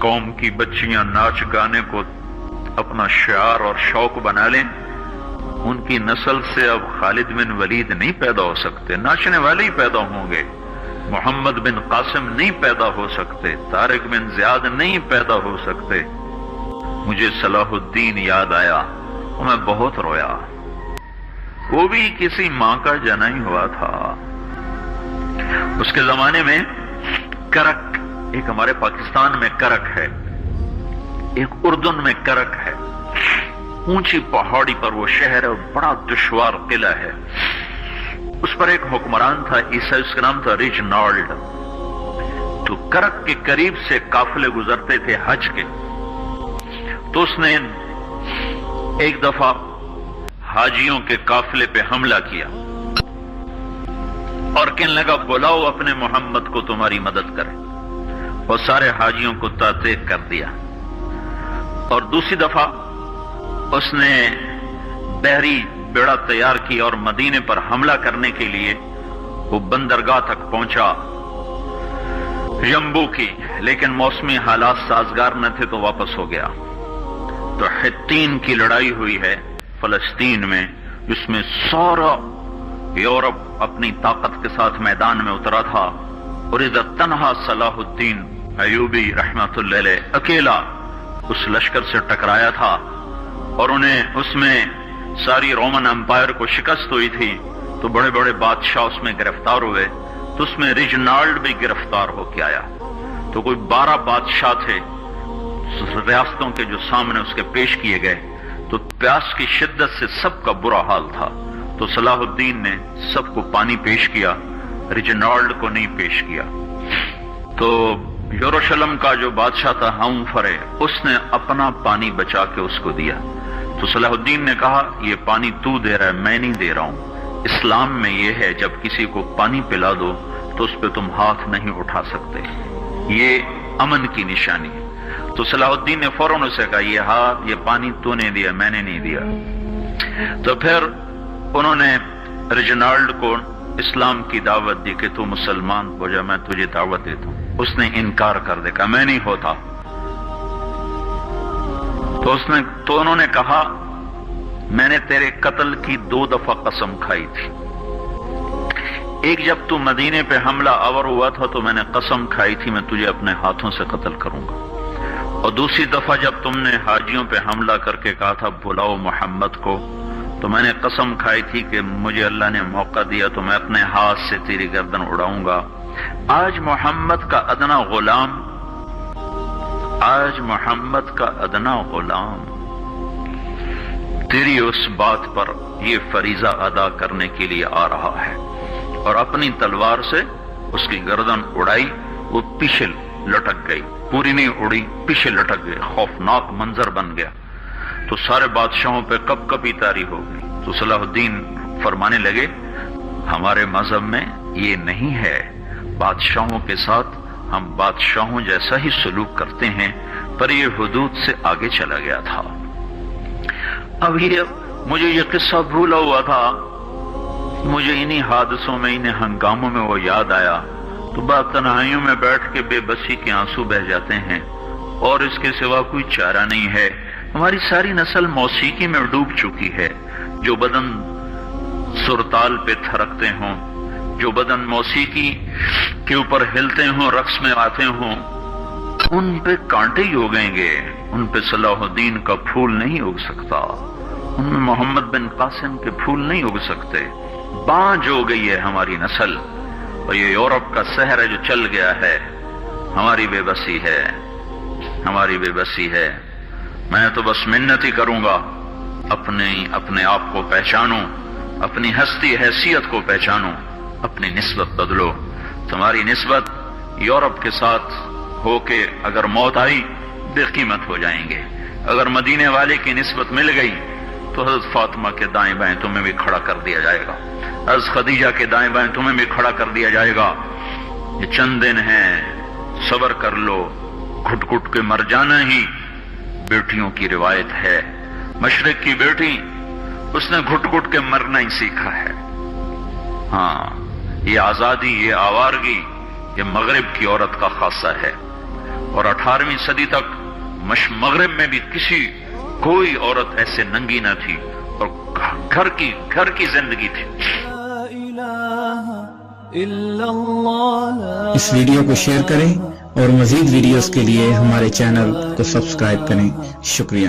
قوم کی بچیاں ناچ گانے کو اپنا شعار اور شوق بنا لیں، ان کی نسل سے اب خالد بن ولید نہیں پیدا ہو سکتے، ناچنے والے ہی پیدا ہوں گے، محمد بن قاسم نہیں پیدا ہو سکتے، طارق بن زیاد نہیں پیدا ہو سکتے۔ مجھے صلاح الدین یاد آیا اور میں بہت رویا۔ وہ بھی کسی ماں کا جنا ہی ہوا تھا۔ اس کے زمانے میں کرک، ایک ہمارے پاکستان میں کرک ہے، ایک اردن میں کرک ہے، اونچی پہاڑی پر وہ شہر ہے اور بڑا دشوار قلعہ ہے۔ اس پر ایک حکمران تھا عیسائی، اس کا نام تھا ریجنالڈ۔ تو کرک کے قریب سے قافلے گزرتے تھے حج کے، تو اس نے ایک دفعہ حاجیوں کے قافلے پہ حملہ کیا اور کہنے لگا بلاؤ اپنے محمد کو تمہاری مدد کرے، اور سارے حاجیوں کو تعطیق کر دیا۔ اور دوسری دفعہ اس نے بحری بیڑا تیار کیا اور مدینے پر حملہ کرنے کے لیے وہ بندرگاہ تک پہنچا یمبو کی، لیکن موسمی حالات سازگار نہ تھے تو واپس ہو گیا۔ تو حطین کی لڑائی ہوئی ہے فلسطین میں، جس میں سارا یورپ اپنی طاقت کے ساتھ میدان میں اترا تھا، اور ادھر تنہا صلاح الدین ایوبی رحمت اللہ علیہ اکیلا اس لشکر سے ٹکرایا تھا، اور انہیں اس میں ساری رومن امپائر کو شکست ہوئی تھی، تو بڑے بڑے بادشاہ اس میں گرفتار ہوئے، تو اس میں ریجنالڈ بھی گرفتار ہو کے آیا۔ تو کوئی 12 بادشاہ تھے ریاستوں کے جو سامنے اس کے پیش کیے گئے، تو پیاس کی شدت سے سب کا برا حال تھا، تو صلاح الدین نے سب کو پانی پیش کیا، ریجنالڈ کو نہیں پیش کیا۔ تو یروشلم کا جو بادشاہ تھا ہمفرے، اس نے اپنا پانی بچا کے اس کو دیا۔ تو صلاح الدین نے کہا یہ پانی تو دے رہا ہے، میں نہیں دے رہا ہوں۔ اسلام میں یہ ہے جب کسی کو پانی پلا دو تو اس پہ تم ہاتھ نہیں اٹھا سکتے، یہ امن کی نشانی ہے۔ تو صلاح الدین نے فوراً اسے کہا یہ پانی تو نے دیا، میں نے نہیں دیا۔ تو پھر انہوں نے ریجنالڈ کو اسلام کی دعوت دی کہ تو مسلمان ہو جا، میں تجھے دعوت دیتا ہوں۔ اس نے انکار کر دیا، کہا میں نہیں ہوتا۔ تو انہوں نے کہا میں نے تیرے قتل کی 2 دفعہ قسم کھائی تھی، ایک جب تو مدینے پہ حملہ آور ہوا تھا تو میں نے قسم کھائی تھی میں تجھے اپنے ہاتھوں سے قتل کروں گا، اور دوسری دفعہ جب تم نے حاجیوں پہ حملہ کر کے کہا تھا بلاؤ محمد کو، تو میں نے قسم کھائی تھی کہ مجھے اللہ نے موقع دیا تو میں اپنے ہاتھ سے تیری گردن اڑاؤں گا۔ آج محمد کا ادنا غلام تیری اس بات پر یہ فریضہ ادا کرنے کے لیے آ رہا ہے، اور اپنی تلوار سے اس کی گردن اڑائی، وہ پیچھے لٹک گئی، پوری نہیں اڑی، پیچھے لٹک گئی، خوفناک منظر بن گیا۔ تو سارے بادشاہوں پہ کپ کپی طاری ہو گئی۔ تو صلاح الدین فرمانے لگے ہمارے مذہب میں یہ نہیں ہے، بادشاہوں کے ساتھ ہم بادشاہوں جیسا ہی سلوک کرتے ہیں، پر یہ حدود سے آگے چلا گیا تھا۔ اب مجھے یہ قصہ بھولا ہوا تھا، مجھے انہی حادثوں میں، انہی ہنگاموں میں وہ یاد آیا، تو بعد تنہائیوں میں بیٹھ کے بے بسی کے آنسو بہہ جاتے ہیں، اور اس کے سوا کوئی چارہ نہیں ہے۔ ہماری ساری نسل موسیقی میں ڈوب چکی ہے، جو بدن سرتال پہ تھرکتے ہوں، جو بدن موسیقی کے اوپر ہلتے ہوں، رقص میں آتے ہوں، ان پہ کانٹے ہی اگیں گے، ان پہ صلاح الدین کا پھول نہیں اگ سکتا، ان میں محمد بن قاسم کے پھول نہیں اگ سکتے۔ بانجھ ہو گئی ہے ہماری نسل، اور یہ یورپ کا سحر ہے جو چل گیا ہے، ہماری بے بسی ہے، ہماری بے بسی ہے۔ میں تو بس منت ہی کروں گا اپنے آپ کو پہچانو، اپنی ہستی حیثیت کو پہچانو، اپنی نسبت بدلو۔ تمہاری نسبت یورپ کے ساتھ ہو کے اگر موت آئی بے قیمت ہو جائیں گے، اگر مدینے والے کی نسبت مل گئی تو حضرت فاطمہ کے دائیں بائیں تمہیں بھی کھڑا کر دیا جائے گا، حضرت خدیجہ کے دائیں بائیں تمہیں بھی کھڑا کر دیا جائے گا۔ یہ چند دن ہیں، صبر کر لو، گھٹ گھٹ کے مر جانا ہی بیٹیوں کی روایت ہے۔ مشرق کی بیٹی، اس نے گھٹ گھٹ کے مرنا ہی سیکھا ہے۔ ہاں، یہ آزادی، یہ آوارگی، یہ مغرب کی عورت کا خاصہ ہے۔ اور 18ویں صدی تک مغرب میں بھی کوئی عورت ایسے ننگی نہ تھی، اور گھر کی زندگی تھی۔ اس ویڈیو کو شیئر کریں اور مزید ویڈیوز کے لیے ہمارے چینل کو سبسکرائب کریں۔ شکریہ۔